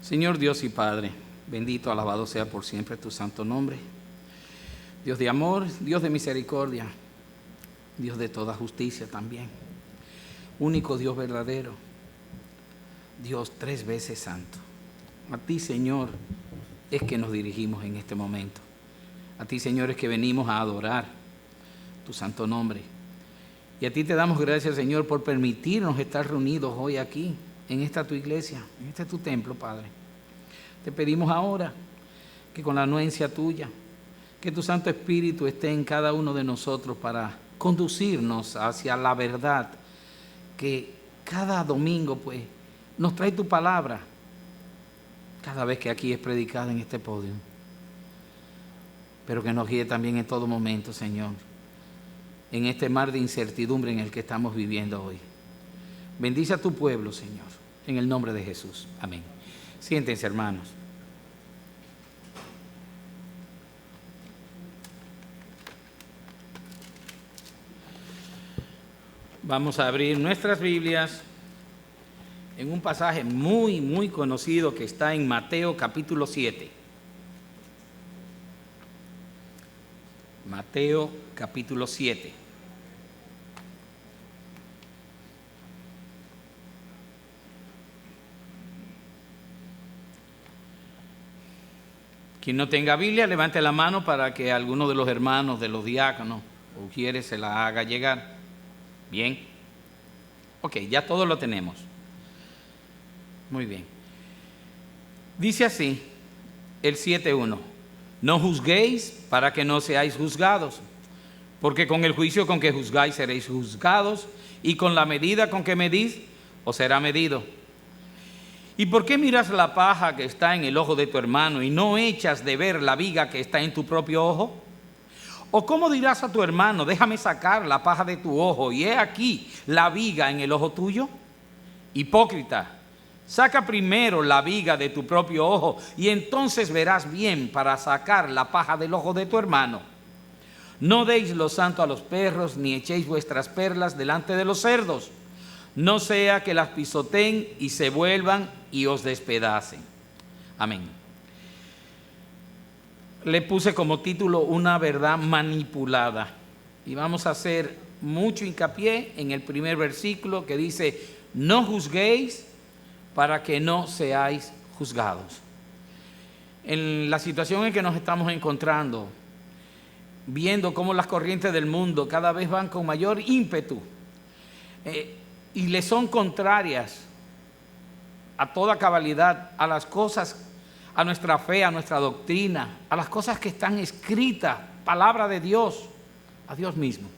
Señor Dios y Padre, bendito, alabado sea por siempre tu santo nombre. Dios de amor, Dios de misericordia, Dios de toda justicia también. Único Dios verdadero, Dios tres veces santo. A ti, Señor, es que nos dirigimos en este momento. A ti, Señor, es que venimos a adorar tu santo nombre. Y a ti te damos gracias, Señor, por permitirnos estar reunidos hoy aquí, en esta tu iglesia, en este tu templo, Padre. Te pedimos ahora que con la anuencia tuya, que tu Santo Espíritu esté en cada uno de nosotros para conducirnos hacia la verdad, que cada domingo pues nos trae tu palabra, cada vez que aquí es predicada en este podio, pero que nos guíe también en todo momento, Señor, en este mar de incertidumbre en el que estamos viviendo hoy. Bendice a tu pueblo, Señor, en el nombre de Jesús. Amén. Siéntense, hermanos. Vamos a abrir nuestras Biblias en un pasaje muy conocido que está en Mateo capítulo 7. Mateo capítulo 7. Quien no tenga Biblia, levante la mano para que alguno de los hermanos, de los diáconos o ujieres se la haga llegar. Bien. Ok, ya todo lo tenemos. Muy bien. Dice así el 7:1. No juzguéis para que no seáis juzgados, porque con el juicio con que juzgáis seréis juzgados, y con la medida con que medís os será medido. ¿Y por qué miras la paja que está en el ojo de tu hermano y no echas de ver la viga que está en tu propio ojo? ¿O cómo dirás a tu hermano, déjame sacar la paja de tu ojo y he aquí la viga en el ojo tuyo? Hipócrita, saca primero la viga de tu propio ojo y entonces verás bien para sacar la paja del ojo de tu hermano. No deis lo santo a los perros, ni echéis vuestras perlas delante de los cerdos, no sea que las pisoteen y se vuelvan y os despedacen. Amén. Le puse como título una verdad manipulada y vamos a hacer mucho hincapié en el primer versículo que dice: no juzguéis para que no seáis juzgados. En la situación en que nos estamos encontrando, viendo cómo las corrientes del mundo cada vez van con mayor ímpetu y le son contrarias a toda cabalidad, a las cosas, a nuestra fe, a nuestra doctrina, a las cosas que están escritas, palabra de Dios, a Dios mismo.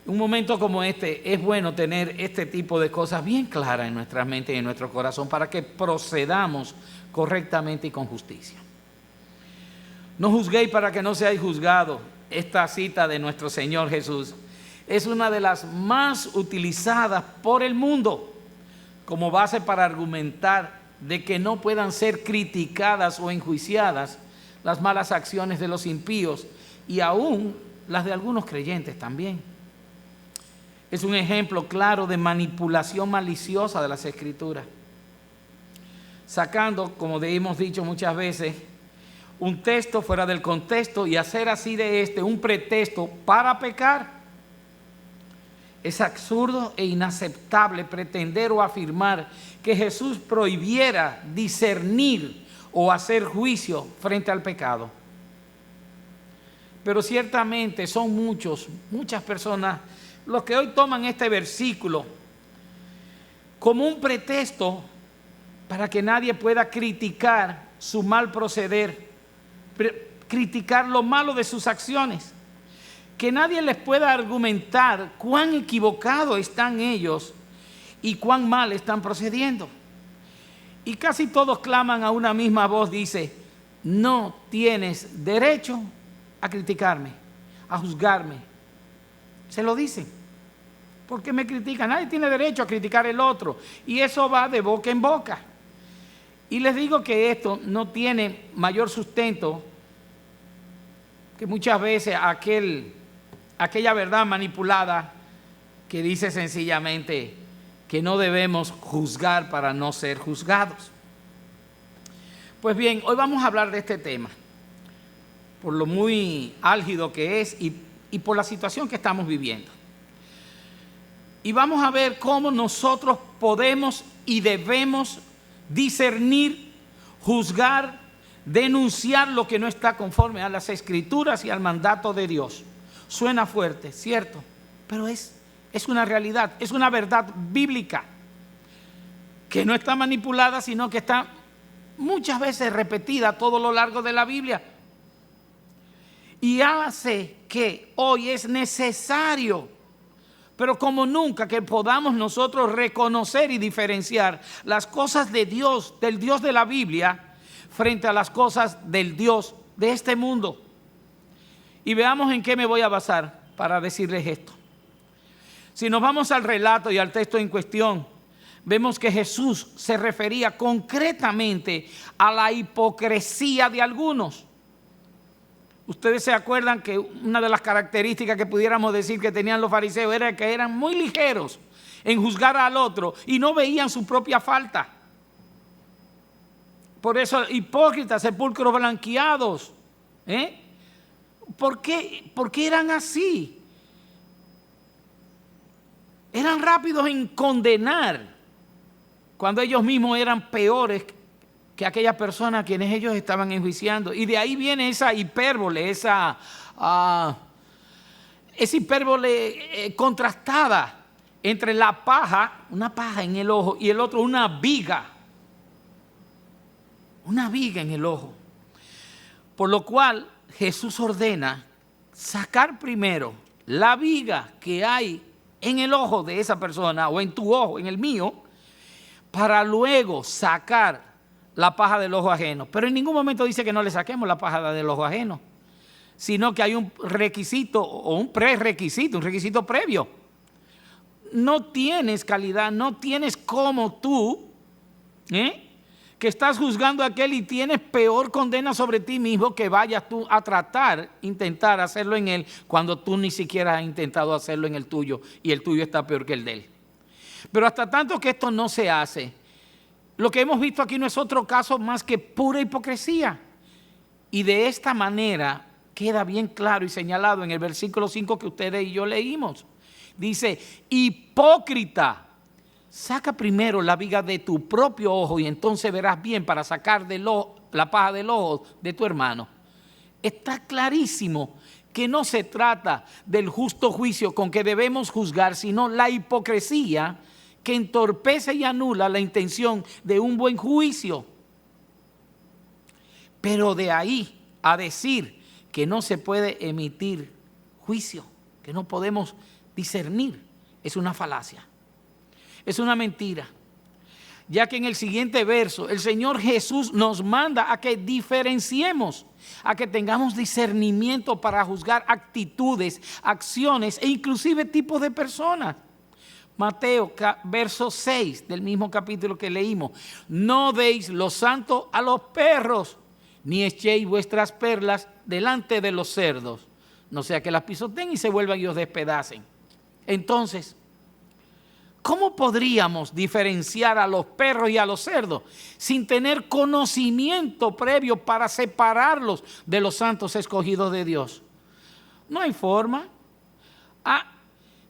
En un momento como este es bueno tener este tipo de cosas bien claras en nuestra mente y en nuestro corazón para que procedamos correctamente y con justicia. No juzguéis para que no seáis juzgados. Esta cita de nuestro Señor Jesús es una de las más utilizadas por el mundo como base para argumentar de que no puedan ser criticadas o enjuiciadas las malas acciones de los impíos y aún las de algunos creyentes también. Es un ejemplo claro de manipulación maliciosa de las Escrituras, sacando, como hemos dicho muchas veces, un texto fuera del contexto y hacer así de este un pretexto para pecar. Es absurdo e inaceptable pretender o afirmar que Jesús prohibiera discernir o hacer juicio frente al pecado. Pero ciertamente son muchas personas los que hoy toman este versículo como un pretexto para que nadie pueda criticar su mal proceder, criticar lo malo de sus acciones. Que nadie les pueda argumentar cuán equivocados están ellos y cuán mal están procediendo. Y casi todos claman a una misma voz, dice: no tienes derecho a criticarme, a juzgarme. Se lo dicen. ¿Por qué me critican? Nadie tiene derecho a criticar el otro. Y eso va de boca en boca. Y les digo que esto no tiene mayor sustento que muchas veces aquella verdad manipulada que dice sencillamente que no debemos juzgar para no ser juzgados. Pues bien, hoy vamos a hablar de este tema, por lo muy álgido que es y por la situación que estamos viviendo. Y vamos a ver cómo nosotros podemos y debemos discernir, juzgar, denunciar lo que no está conforme a las Escrituras y al mandato de Dios. Suena fuerte, cierto, pero es una realidad, es una verdad bíblica que no está manipulada, sino que está muchas veces repetida a todo lo largo de la Biblia. Y hace que hoy es necesario, pero como nunca, que podamos nosotros reconocer y diferenciar las cosas de Dios, del Dios de la Biblia, frente a las cosas del Dios de este mundo. Y veamos en qué me voy a basar para decirles esto. Si nos vamos al relato y al texto en cuestión, vemos que Jesús se refería concretamente a la hipocresía de algunos. Ustedes se acuerdan que una de las características que pudiéramos decir que tenían los fariseos era que eran muy ligeros en juzgar al otro y no veían su propia falta. Por eso, hipócritas, sepulcros blanqueados. ¿Por qué eran así? Eran rápidos en condenar cuando ellos mismos eran peores que aquellas personas a quienes ellos estaban enjuiciando. Y de ahí viene esa hipérbole, esa hipérbole contrastada entre la paja, una paja en el ojo, y el otro una viga en el ojo. Por lo cual Jesús ordena sacar primero la viga que hay en el ojo de esa persona, o en tu ojo, en el mío, para luego sacar la paja del ojo ajeno. Pero en ningún momento dice que no le saquemos la paja del ojo ajeno, sino que hay un requisito o un prerequisito, un requisito previo. No tienes calidad, no tienes como tú, que estás juzgando a aquel y tienes peor condena sobre ti mismo, que vayas tú a intentar hacerlo en él, cuando tú ni siquiera has intentado hacerlo en el tuyo y el tuyo está peor que el de él. Pero hasta tanto que esto no se hace, lo que hemos visto aquí no es otro caso más que pura hipocresía. Y de esta manera queda bien claro y señalado en el versículo 5 que ustedes y yo leímos. Dice: hipócrita, saca primero la viga de tu propio ojo y entonces verás bien para sacar la paja del ojo de tu hermano. Está clarísimo que no se trata del justo juicio con que debemos juzgar, sino la hipocresía que entorpece y anula la intención de un buen juicio. Pero de ahí a decir que no se puede emitir juicio, que no podemos discernir, es una falacia. Es una mentira, ya que en el siguiente verso el Señor Jesús nos manda a que diferenciemos, a que tengamos discernimiento para juzgar actitudes, acciones e inclusive tipos de personas. Mateo, verso 6 del mismo capítulo que leímos: no deis lo santo a los perros, ni echéis vuestras perlas delante de los cerdos, no sea que las pisoteen y se vuelvan y os despedacen. Entonces, ¿cómo podríamos diferenciar a los perros y a los cerdos sin tener conocimiento previo para separarlos de los santos escogidos de Dios? No hay forma.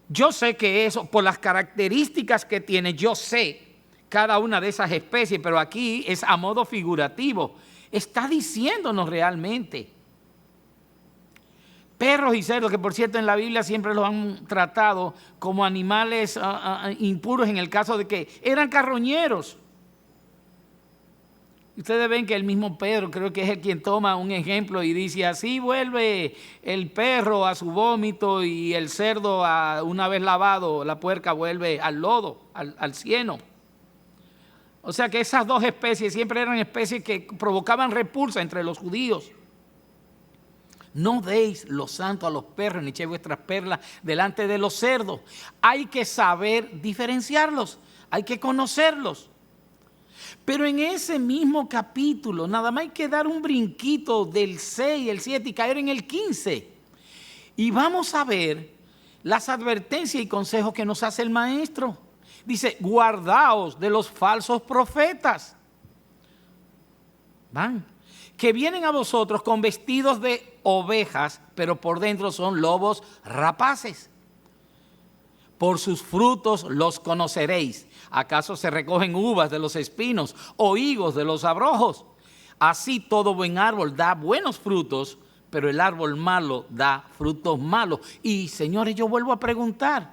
Yo sé que eso, por las características que tiene, yo sé cada una de esas especies, pero aquí es a modo figurativo. Está diciéndonos realmente. Perros y cerdos, que por cierto en la Biblia siempre los han tratado como animales impuros en el caso de que eran carroñeros. Ustedes ven que el mismo Pedro creo que es el quien toma un ejemplo y dice: así vuelve el perro a su vómito y el cerdo, una vez lavado, la puerca vuelve al lodo, al cieno. O sea que esas dos especies siempre eran especies que provocaban repulsa entre los judíos. No deis lo santo a los perros, ni echéis vuestras perlas delante de los cerdos. Hay que saber diferenciarlos, hay que conocerlos. Pero en ese mismo capítulo, nada más hay que dar un brinquito del 6, el 7 y caer en el 15. Y vamos a ver las advertencias y consejos que nos hace el maestro. Dice: guardaos de los falsos profetas. van, que vienen a vosotros con vestidos de ovejas, pero por dentro son lobos rapaces. Por sus frutos los conoceréis. ¿Acaso se recogen uvas de los espinos o higos de los abrojos? Así todo buen árbol da buenos frutos, pero el árbol malo da frutos malos. Y señores, yo vuelvo a preguntar,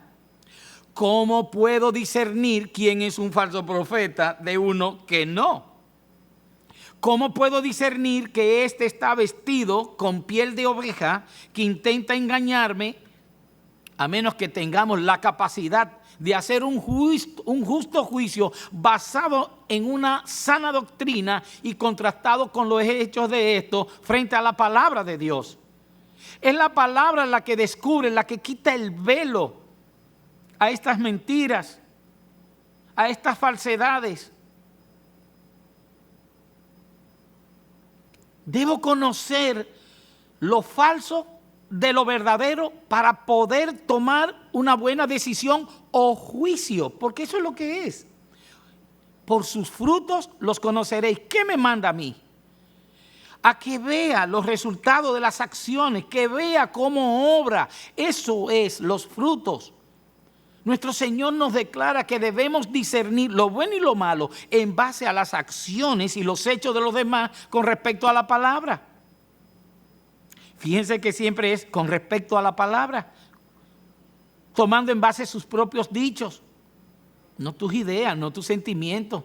¿cómo puedo discernir quién es un falso profeta de uno que no? ¿Cómo puedo discernir que éste está vestido con piel de oveja, que intenta engañarme, a menos que tengamos la capacidad de hacer un justo juicio basado en una sana doctrina y contrastado con los hechos de esto frente a la palabra de Dios? Es la palabra la que descubre, la que quita el velo a estas mentiras, a estas falsedades. Debo conocer lo falso de lo verdadero para poder tomar una buena decisión o juicio, porque eso es lo que es. Por sus frutos los conoceréis. ¿Qué me manda a mí? A que vea los resultados de las acciones, que vea cómo obra. Eso es los frutos. Nuestro Señor nos declara que debemos discernir lo bueno y lo malo en base a las acciones y los hechos de los demás con respecto a la palabra. Fíjense que siempre es con respecto a la palabra, tomando en base sus propios dichos, no tus ideas, no tus sentimientos,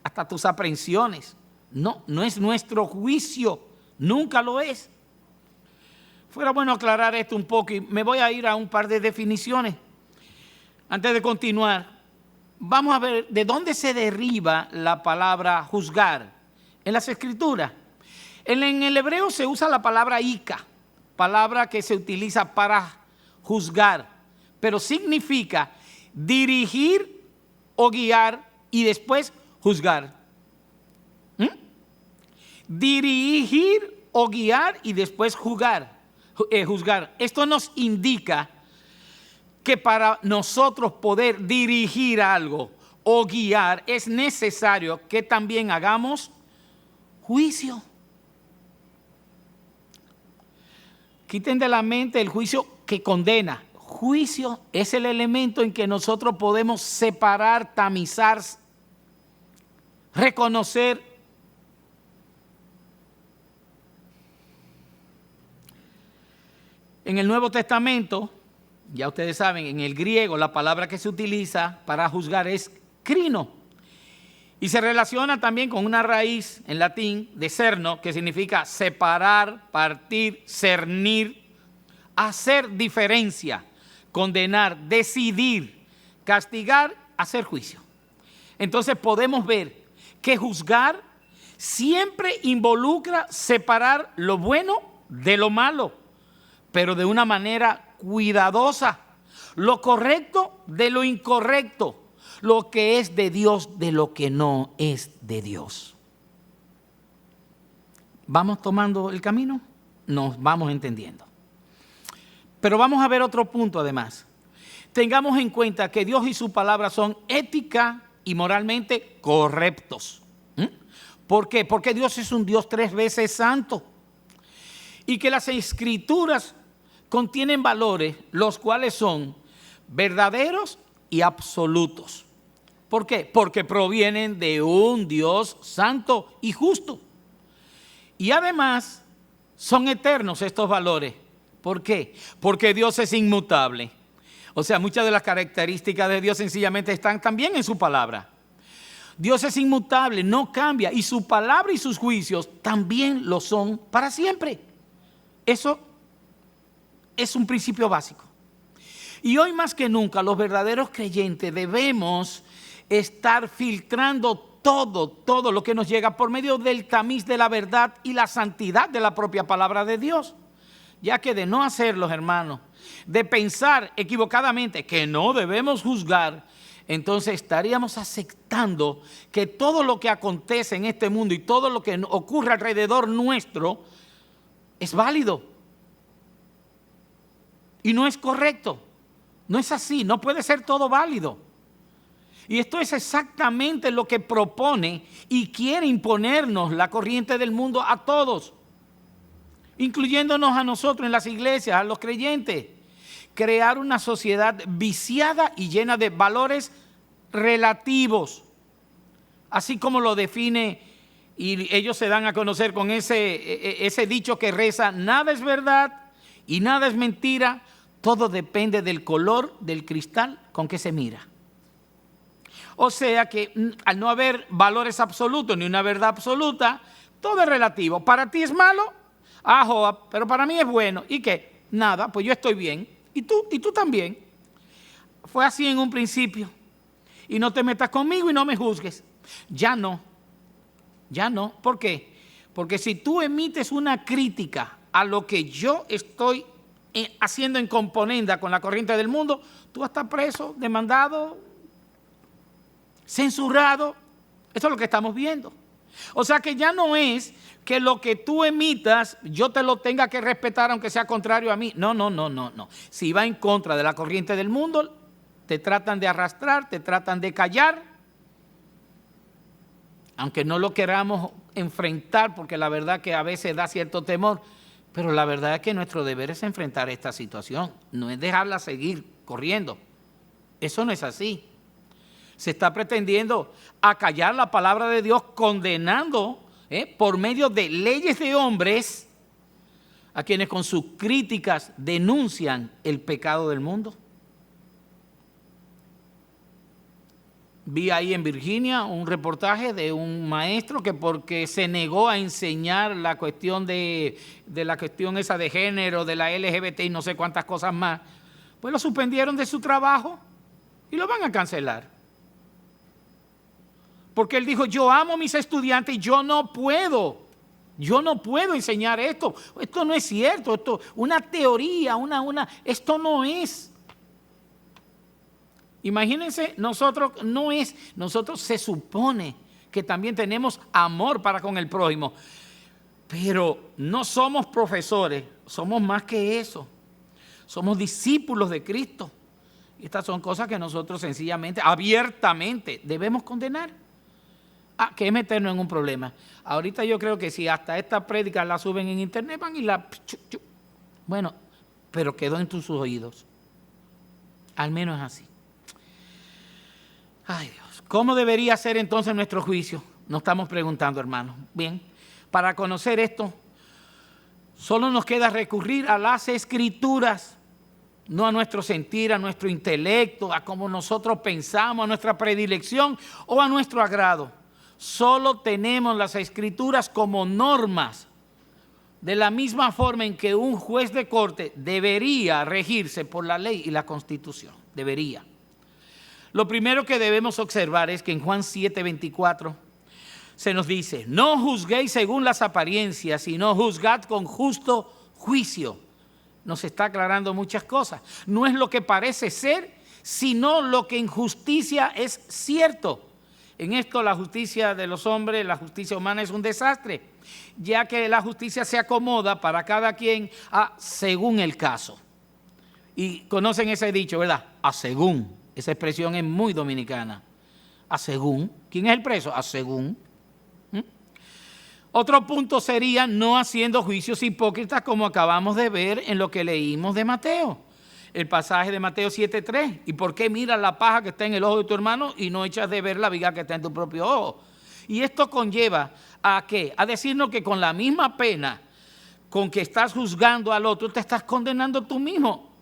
hasta tus aprehensiones. No es nuestro juicio, nunca lo es. Fuera bueno aclarar esto un poco y me voy a ir a un par de definiciones. Antes de continuar, vamos a ver de dónde se deriva la palabra juzgar en las Escrituras. En el hebreo se usa la palabra ika, palabra que se utiliza para juzgar, pero significa dirigir o guiar y después juzgar. Dirigir o guiar y después juzgar. Esto nos indica que para nosotros poder dirigir algo o guiar es necesario que también hagamos juicio. Quiten de la mente el juicio que condena. Juicio es el elemento en que nosotros podemos separar, tamizar, reconocer. En el Nuevo Testamento, ya ustedes saben, en el griego la palabra que se utiliza para juzgar es crino. Y se relaciona también con una raíz en latín de cerno, que significa separar, partir, cernir, hacer diferencia, condenar, decidir, castigar, hacer juicio. Entonces podemos ver que juzgar siempre involucra separar lo bueno de lo malo, pero de una manera cuidadosa, lo correcto de lo incorrecto, lo que es de Dios de lo que no es de Dios. ¿Vamos tomando el camino? Nos vamos entendiendo. Pero vamos a ver otro punto además. Tengamos en cuenta que Dios y su palabra son ética y moralmente correctos. ¿Por qué? Porque Dios es un Dios 3 veces santo. Y que las Escrituras contienen valores, los cuales son verdaderos y absolutos. ¿Por qué? Porque provienen de un Dios santo y justo. Y además son eternos estos valores. ¿Por qué? Porque Dios es inmutable. O sea, muchas de las características de Dios sencillamente están también en su palabra. Dios es inmutable, no cambia, y su palabra y sus juicios también lo son para siempre. Eso es un principio básico. Y hoy más que nunca los verdaderos creyentes debemos estar filtrando todo lo que nos llega por medio del tamiz de la verdad y la santidad de la propia palabra de Dios. Ya que de no hacerlo, hermanos, de pensar equivocadamente que no debemos juzgar, entonces estaríamos aceptando que todo lo que acontece en este mundo y todo lo que ocurre alrededor nuestro es válido. Y no es correcto. No es así, no puede ser todo válido. Y esto es exactamente lo que propone y quiere imponernos la corriente del mundo a todos, incluyéndonos a nosotros en las iglesias, a los creyentes. Crear una sociedad viciada y llena de valores relativos, así como lo define, y ellos se dan a conocer con ese dicho que reza: nada es verdad y nada es mentira, todo depende del color del cristal con que se mira. O sea que al no haber valores absolutos ni una verdad absoluta, todo es relativo. Para ti es malo, Joab, pero para mí es bueno. ¿Y qué? Nada, pues yo estoy bien. Y tú también. Fue así en un principio. Y no te metas conmigo y no me juzgues. Ya no. ¿Por qué? Porque si tú emites una crítica a lo que yo estoy haciendo en componenda con la corriente del mundo, tú vas a estar preso, demandado, censurado. Eso es lo que estamos viendo. O sea que ya no es que lo que tú emitas yo te lo tenga que respetar aunque sea contrario a mí. No. Si va en contra de la corriente del mundo, te tratan de arrastrar, te tratan de callar, aunque no lo queramos enfrentar, porque la verdad que a veces da cierto temor, pero la verdad es que nuestro deber es enfrentar esta situación, no es dejarla seguir corriendo. Eso no es así. Se está pretendiendo acallar la palabra de Dios, condenando por medio de leyes de hombres a quienes con sus críticas denuncian el pecado del mundo. Vi ahí en Virginia un reportaje de un maestro que porque se negó a enseñar la cuestión de la cuestión esa de género, de la LGBT y no sé cuántas cosas más, pues lo suspendieron de su trabajo y lo van a cancelar. Porque él dijo: yo amo a mis estudiantes y yo no puedo enseñar esto. Esto no es cierto, esto una teoría, esto no es. Imagínense, nosotros se supone que también tenemos amor para con el prójimo, pero no somos profesores, somos más que eso. Somos discípulos de Cristo. Estas son cosas que nosotros sencillamente, abiertamente, debemos condenar. Que es meternos en un problema. Ahorita yo creo que si hasta esta prédica la suben en internet, van y la... Bueno, pero quedó en tus oídos. Al menos así. Ay Dios, ¿cómo debería ser entonces nuestro juicio? Nos estamos preguntando, hermanos. Bien, para conocer esto, solo nos queda recurrir a las Escrituras, no a nuestro sentir, a nuestro intelecto, a cómo nosotros pensamos, a nuestra predilección o a nuestro agrado. Solo tenemos las Escrituras como normas, de la misma forma en que un juez de corte debería regirse por la ley y la Constitución. Debería. Lo primero que debemos observar es que en Juan 7:24 se nos dice: no juzguéis según las apariencias, sino juzgad con justo juicio. Nos está aclarando muchas cosas. No es lo que parece ser, sino lo que en justicia es cierto. En esto la justicia de los hombres, la justicia humana es un desastre, ya que la justicia se acomoda para cada quien según el caso. Y conocen ese dicho, ¿verdad? A según. Esa expresión es muy dominicana. A según. ¿Quién es el preso? A según. Otro punto sería no haciendo juicios hipócritas, como acabamos de ver en lo que leímos de Mateo. El pasaje de Mateo 7:3. ¿Y por qué miras la paja que está en el ojo de tu hermano y no echas de ver la viga que está en tu propio ojo? Y esto conlleva ¿a qué? A decirnos que con la misma pena con que estás juzgando al otro, te estás condenando tú mismo.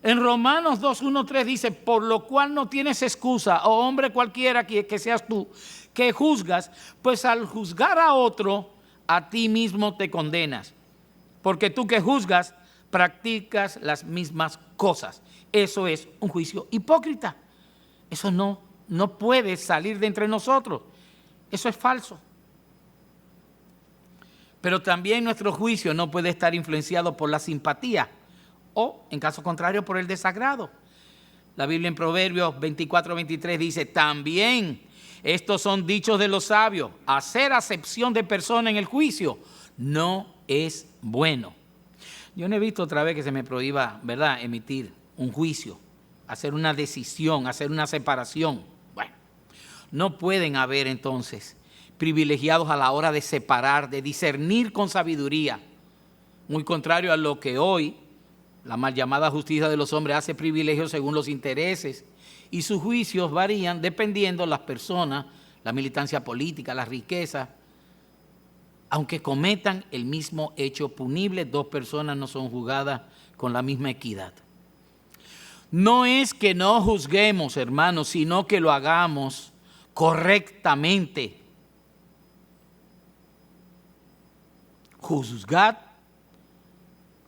En Romanos 2:1-3 dice: por lo cual no tienes excusa, oh hombre cualquiera que seas tú, que juzgas, pues al juzgar a otro, a ti mismo te condenas. Porque tú que juzgas, practicas las mismas cosas. Eso es un juicio hipócrita. Eso no puede salir de entre nosotros. Eso es falso. Pero también nuestro juicio no puede estar influenciado por la simpatía o, en caso contrario, por el desagrado. La Biblia en Proverbios 24:23 dice: también estos son dichos de los sabios, hacer acepción de persona en el juicio no es bueno. Yo no he visto otra vez que se me prohíba, ¿verdad?, emitir un juicio hacer una decisión, hacer una separación. Bueno, no pueden haber entonces privilegiados a la hora de separar, de discernir con sabiduría, muy contrario a lo que hoy la mal llamada justicia de los hombres hace privilegios según los intereses, y sus juicios varían dependiendo de las personas, la militancia política, la riqueza. Aunque cometan el mismo hecho punible, dos personas no son juzgadas con la misma equidad. No es que no juzguemos, hermanos, sino que lo hagamos correctamente. Juzgad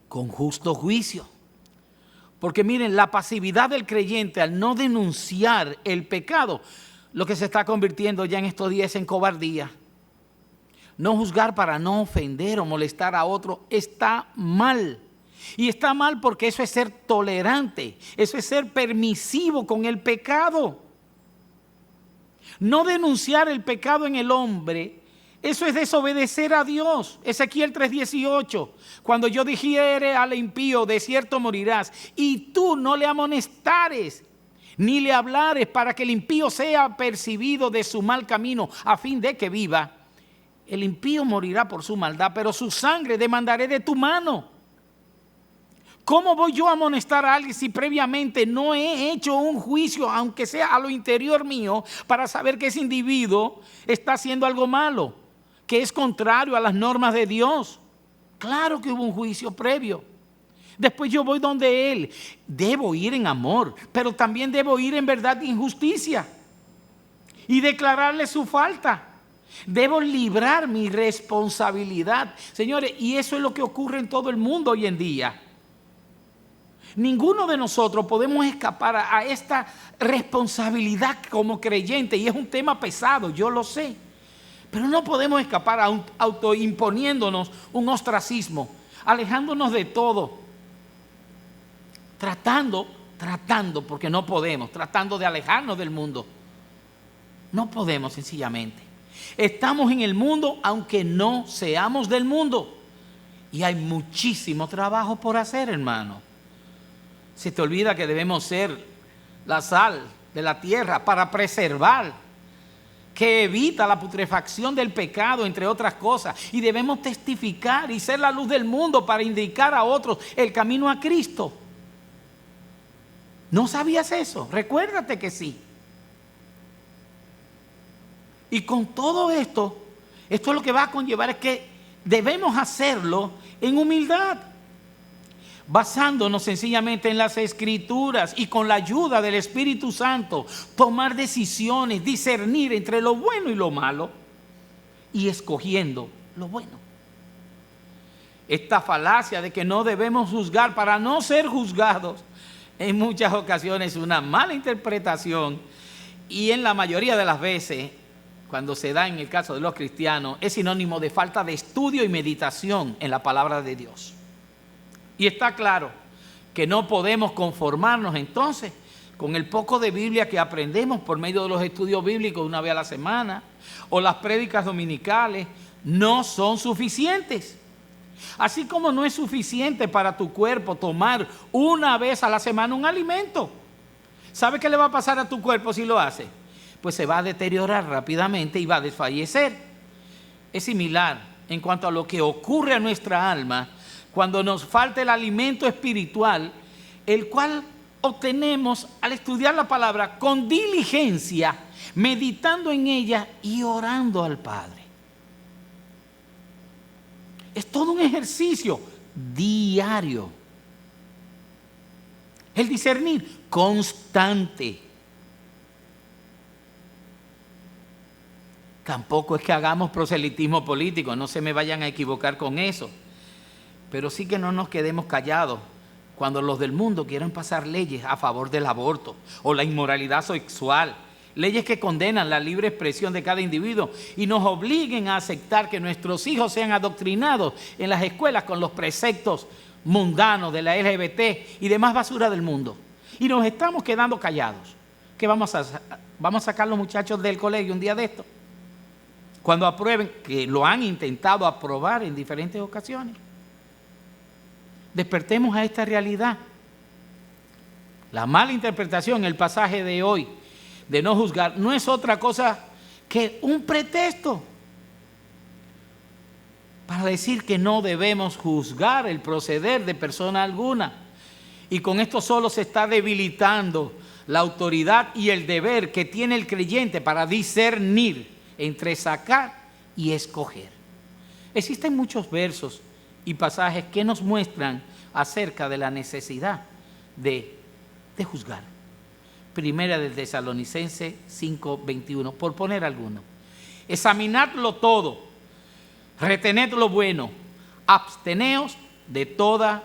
con justo juicio. Porque miren, la pasividad del creyente al no denunciar el pecado, lo que se está convirtiendo ya en estos días en cobardía. No juzgar para no ofender o molestar a otro está mal. Y está mal porque eso es ser tolerante, eso es ser permisivo con el pecado. No denunciar el pecado en el hombre, eso es desobedecer a Dios. Ezequiel 3:18, cuando yo dijere al impío, de cierto morirás, y tú no le amonestares, ni le hablares para que el impío sea percibido de su mal camino, a fin de que viva. El impío morirá por su maldad, pero su sangre demandaré de tu mano. ¿Cómo voy yo a amonestar a alguien si previamente no he hecho un juicio, aunque sea a lo interior mío, para saber que ese individuo está haciendo algo malo, que es contrario a las normas de Dios? Claro que hubo un juicio previo. Después yo voy donde Él. Debo ir en amor, pero también debo ir en verdad de injusticia y declararle su falta. Debo librar mi responsabilidad. Señores, y eso es lo que ocurre en todo el mundo hoy en día. Ninguno de nosotros podemos escapar a esta responsabilidad como creyente, y es un tema pesado, yo lo sé, pero no podemos escapar autoimponiéndonos un ostracismo, alejándonos de todo, tratando, porque no podemos, tratando de alejarnos del mundo. No podemos sencillamente. Estamos en el mundo aunque no seamos del mundo, y hay muchísimo trabajo por hacer, hermano. Se te olvida que debemos ser la sal de la tierra para preservar, que evita la putrefacción del pecado, entre otras cosas. Y debemos testificar y ser la luz del mundo para indicar a otros el camino a Cristo. ¿No sabías eso? Recuérdate que sí. Y con todo esto es lo que va a conllevar es que debemos hacerlo en humildad, basándonos sencillamente en las Escrituras y con la ayuda del Espíritu Santo, tomar decisiones, discernir entre lo bueno y lo malo y escogiendo lo bueno. Esta falacia de que no debemos juzgar para no ser juzgados, en muchas ocasiones es una mala interpretación, y en la mayoría de las veces, cuando se da en el caso de los cristianos, es sinónimo de falta de estudio y meditación en la palabra de Dios. Y está claro que no podemos conformarnos entonces con el poco de Biblia que aprendemos por medio de los estudios bíblicos una vez a la semana, o las prédicas dominicales. No son suficientes. Así como no es suficiente para tu cuerpo tomar una vez a la semana un alimento. ¿Sabe qué le va a pasar a tu cuerpo si lo hace? Pues se va a deteriorar rápidamente y va a desfallecer. Es similar en cuanto a lo que ocurre a nuestra alma cuando nos falta el alimento espiritual, el cual obtenemos al estudiar la palabra con diligencia, meditando en ella y orando al Padre. Es todo un ejercicio diario. El discernir constante. Tampoco es que hagamos proselitismo político, no se me vayan a equivocar con eso. Pero sí que no nos quedemos callados cuando los del mundo quieran pasar leyes a favor del aborto o la inmoralidad sexual, leyes que condenan la libre expresión de cada individuo y nos obliguen a aceptar que nuestros hijos sean adoctrinados en las escuelas con los preceptos mundanos de la LGBT y demás basura del mundo. Y nos estamos quedando callados. ¿Qué vamos a sacar los muchachos del colegio un día de esto? Cuando aprueben, que lo han intentado aprobar en diferentes ocasiones. Despertemos a esta realidad. La mala interpretación en el pasaje de hoy, de no juzgar, no es otra cosa que un pretexto para decir que no debemos juzgar el proceder de persona alguna. Y con esto solo se está debilitando la autoridad y el deber que tiene el creyente para discernir entre sacar y escoger. Existen muchos versos y pasajes que nos muestran acerca de la necesidad de juzgar. Primera de Tesalonicenses 5:21, por poner alguno. Examinadlo todo, retened lo bueno, absteneos de toda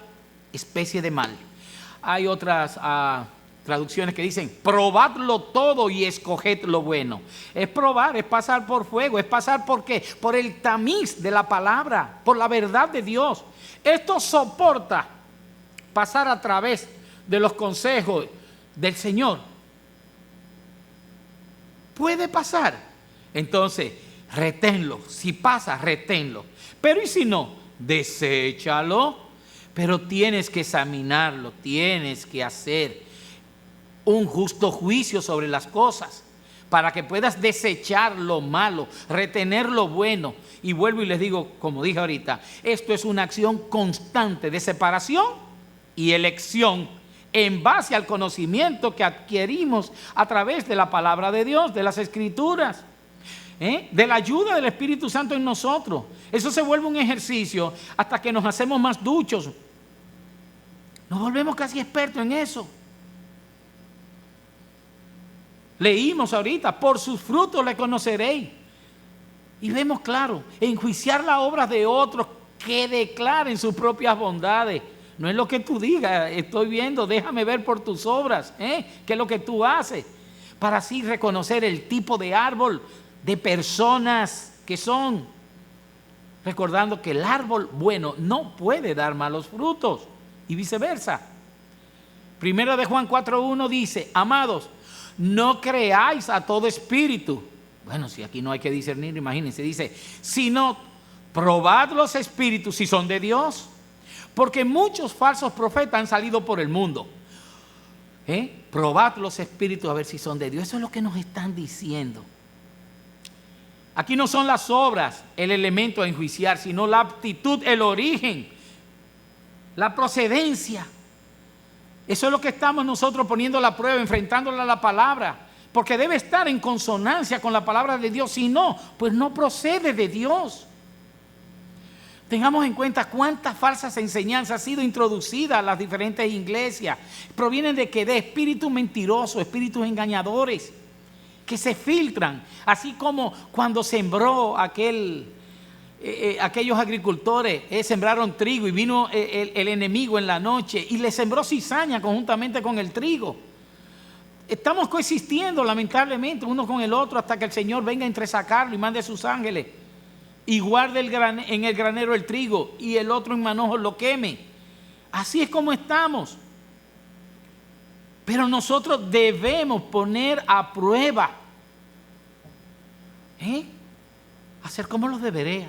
especie de mal. Hay otras traducciones que dicen, probadlo todo y escoged lo bueno. Es probar, es pasar por fuego, es pasar ¿por qué? Por el tamiz de la palabra, por la verdad de Dios. Esto soporta pasar a través de los consejos del Señor. Puede pasar. Entonces, reténlo. Si pasa, reténlo. Pero ¿y si no? Deséchalo. Pero tienes que examinarlo, tienes que hacer un justo juicio sobre las cosas para que puedas desechar lo malo, retener lo bueno. Y vuelvo y les digo, como dije ahorita, esto es una acción constante de separación y elección en base al conocimiento que adquirimos a través de la palabra de Dios, de las Escrituras, de la ayuda del Espíritu Santo en nosotros. Eso se vuelve un ejercicio hasta que nos hacemos más duchos. Nos volvemos casi expertos en eso. Leímos ahorita, por sus frutos le conoceréis. Y vemos claro, enjuiciar la obra de otros que declaren sus propias bondades. No es lo que tú digas, estoy viendo, déjame ver por tus obras, qué es lo que tú haces, para así reconocer el tipo de árbol, de personas que son, recordando que el árbol bueno no puede dar malos frutos y viceversa. Primera de Juan 4:1 dice, amados, no creáis a todo espíritu. Bueno, si aquí no hay que discernir, imagínense, dice, sino probad los espíritus si son de Dios. Porque muchos falsos profetas han salido por el mundo. Probad los espíritus a ver si son de Dios. Eso es lo que nos están diciendo. Aquí no son las obras el elemento a enjuiciar, sino la aptitud, el origen, la procedencia. Eso es lo que estamos nosotros poniendo a la prueba, enfrentándola a la palabra. Porque debe estar en consonancia con la palabra de Dios. Si no, pues no procede de Dios. Tengamos en cuenta cuántas falsas enseñanzas han sido introducidas a las diferentes iglesias. Provienen de qué? De espíritus mentirosos, espíritus engañadores, que se filtran. Así como cuando sembró aquellos agricultores, sembraron trigo y vino el enemigo en la noche y le sembró cizaña conjuntamente con el trigo. Estamos coexistiendo lamentablemente uno con el otro hasta que el Señor venga a entresacarlo y mande a sus ángeles y guarde en el granero el trigo y el otro en manojos lo queme. Así es como estamos. Pero nosotros debemos poner a prueba, hacer como los de Berea.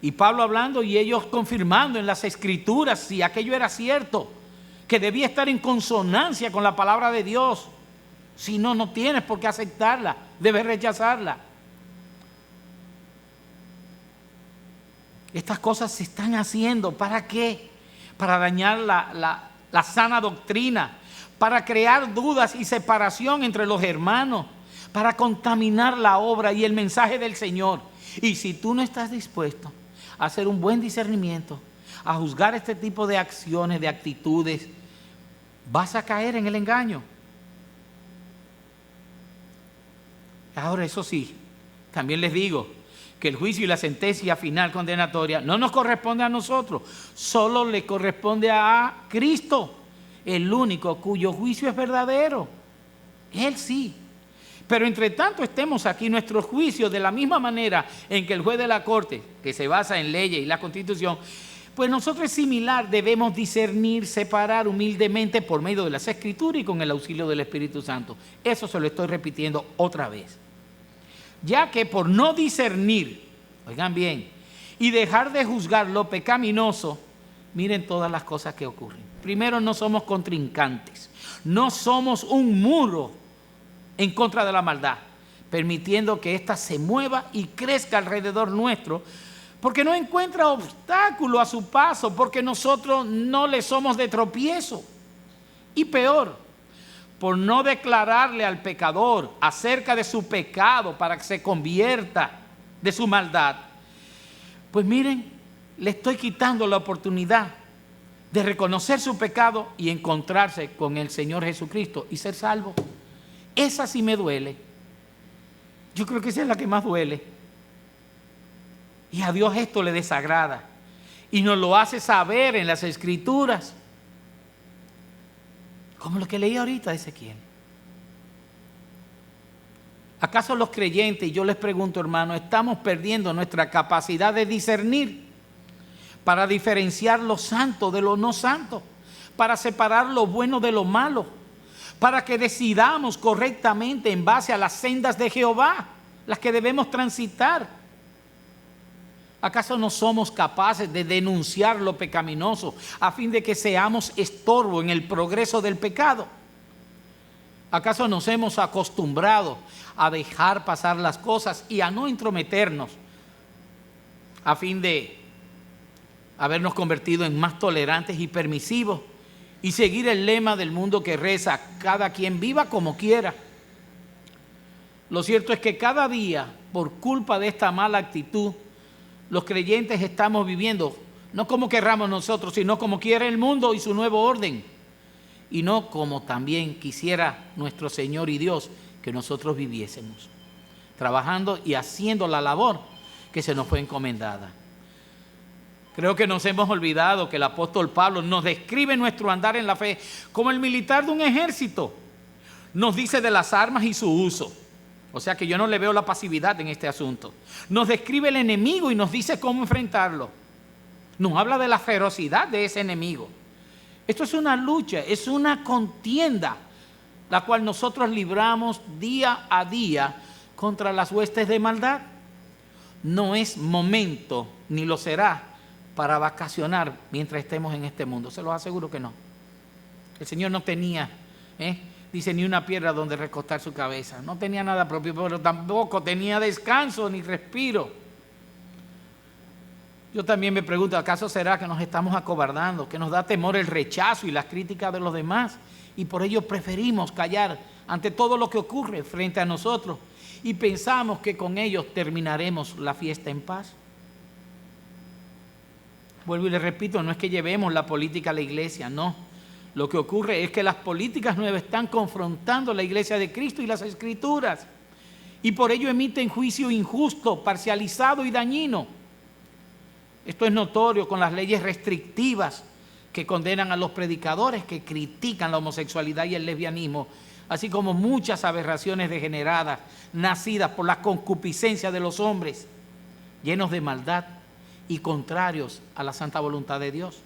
Y Pablo hablando y ellos confirmando en las Escrituras si aquello era cierto, que debía estar en consonancia con la palabra de Dios. Si no, no tienes por qué aceptarla, debes rechazarla. Estas cosas se están haciendo, ¿para qué? Para dañar la sana doctrina, para crear dudas y separación entre los hermanos, para contaminar la obra y el mensaje del Señor. Y si tú no estás dispuesto a hacer un buen discernimiento, a juzgar este tipo de acciones, de actitudes, vas a caer en el engaño. Ahora, eso sí, también les digo que el juicio y la sentencia final condenatoria no nos corresponde a nosotros, solo le corresponde a Cristo, el único cuyo juicio es verdadero. Él sí. Pero entre tanto estemos aquí, nuestro juicio, de la misma manera en que el juez de la corte, que se basa en leyes y la Constitución, pues nosotros es similar, debemos discernir, separar humildemente por medio de las Escrituras y con el auxilio del Espíritu Santo. Eso se lo estoy repitiendo otra vez. Ya que por no discernir, oigan bien, y dejar de juzgar lo pecaminoso, miren todas las cosas que ocurren. Primero, no somos contrincantes. No somos un muro en contra de la maldad, permitiendo que ésta se mueva y crezca alrededor nuestro, porque no encuentra obstáculo a su paso, porque nosotros no le somos de tropiezo. Y peor, por no declararle al pecador acerca de su pecado para que se convierta de su maldad, pues miren, le estoy quitando la oportunidad de reconocer su pecado y encontrarse con el Señor Jesucristo y ser salvo. Esa sí me duele. Yo creo que esa es la que más duele. Y a Dios esto le desagrada. Y nos lo hace saber en las Escrituras. Como lo que leí ahorita de Ezequiel. ¿Acaso los creyentes, y yo les pregunto, hermano, estamos perdiendo nuestra capacidad de discernir para diferenciar lo santo de lo no santo, para separar lo bueno de lo malo, para que decidamos correctamente en base a las sendas de Jehová, las que debemos transitar? ¿Acaso no somos capaces de denunciar lo pecaminoso a fin de que seamos estorbo en el progreso del pecado? ¿Acaso nos hemos acostumbrado a dejar pasar las cosas y a no intrometernos a fin de habernos convertido en más tolerantes y permisivos y seguir el lema del mundo que reza: cada quien viva como quiera? Lo cierto es que cada día, por culpa de esta mala actitud, los creyentes estamos viviendo no como querramos nosotros, sino como quiere el mundo y su nuevo orden, y no como también quisiera nuestro Señor y Dios que nosotros viviésemos, trabajando y haciendo la labor que se nos fue encomendada. Creo que nos hemos olvidado que el apóstol Pablo nos describe nuestro andar en la fe como el militar de un ejército. Nos dice de las armas y su uso. O sea que yo no le veo la pasividad en este asunto. Nos describe el enemigo y nos dice cómo enfrentarlo. Nos habla de la ferocidad de ese enemigo. Esto es una lucha, es una contienda, la cual nosotros libramos día a día contra las huestes de maldad. No es momento, ni lo será, para vacacionar mientras estemos en este mundo. Se los aseguro que no. El Señor no tenía, dice, ni una piedra donde recostar su cabeza. No tenía nada propio, pero tampoco tenía descanso ni respiro. Yo también me pregunto, ¿acaso será que nos estamos acobardando, que nos da temor el rechazo y las críticas de los demás, y por ello preferimos callar ante todo lo que ocurre frente a nosotros y pensamos que con ellos terminaremos la fiesta en paz? Vuelvo y le repito, no es que llevemos la política a la iglesia, no. Lo que ocurre es que las políticas nuevas están confrontando la iglesia de Cristo y las Escrituras, y por ello emiten juicio injusto, parcializado y dañino. Esto es notorio con las leyes restrictivas que condenan a los predicadores que critican la homosexualidad y el lesbianismo, así como muchas aberraciones degeneradas nacidas por la concupiscencia de los hombres, llenos de maldad y contrarios a la santa voluntad de Dios.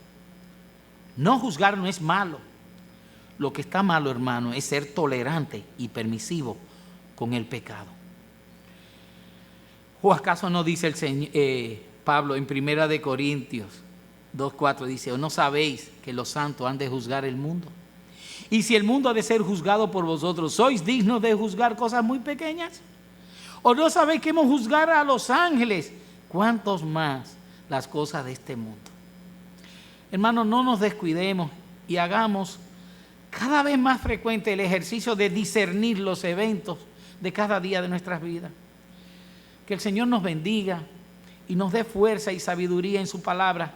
No juzgar no es malo. Lo que está malo, hermano, es ser tolerante y permisivo con el pecado. ¿O acaso no dice el Señor, Pablo en 1 Corintios 2:4, dice: ¿o no sabéis que los santos han de juzgar el mundo? Y si el mundo ha de ser juzgado por vosotros, ¿sois dignos de juzgar cosas muy pequeñas? ¿O no sabéis que hemos de juzgar a los ángeles? ¿Cuántos más las cosas de este mundo? Hermanos, no nos descuidemos y hagamos cada vez más frecuente el ejercicio de discernir los eventos de cada día de nuestras vidas. Que el Señor nos bendiga y nos dé fuerza y sabiduría en su palabra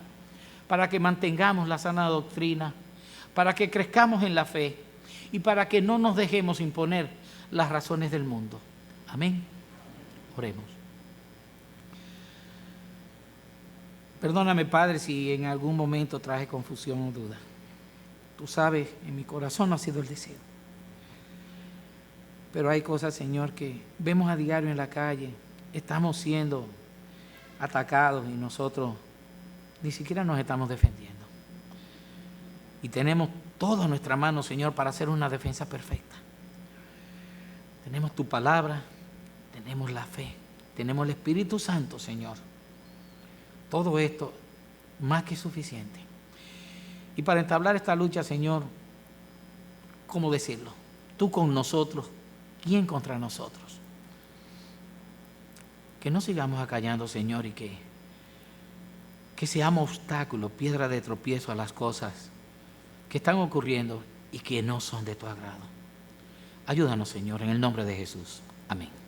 para que mantengamos la sana doctrina, para que crezcamos en la fe y para que no nos dejemos imponer las razones del mundo. Amén. Oremos. Perdóname, Padre, si en algún momento traje confusión o duda. Tú sabes, en mi corazón no ha sido el deseo. Pero hay cosas, Señor, que vemos a diario en la calle. Estamos siendo atacados y nosotros ni siquiera nos estamos defendiendo. Y tenemos todo en nuestra mano, Señor, para hacer una defensa perfecta. Tenemos tu palabra, tenemos la fe, tenemos el Espíritu Santo, Señor. Todo esto más que suficiente. Y para entablar esta lucha, Señor, ¿cómo decirlo? Tú con nosotros, ¿quién contra nosotros? Que no sigamos acallando, Señor, y que seamos obstáculos, piedra de tropiezo a las cosas que están ocurriendo y que no son de tu agrado. Ayúdanos, Señor, en el nombre de Jesús. Amén.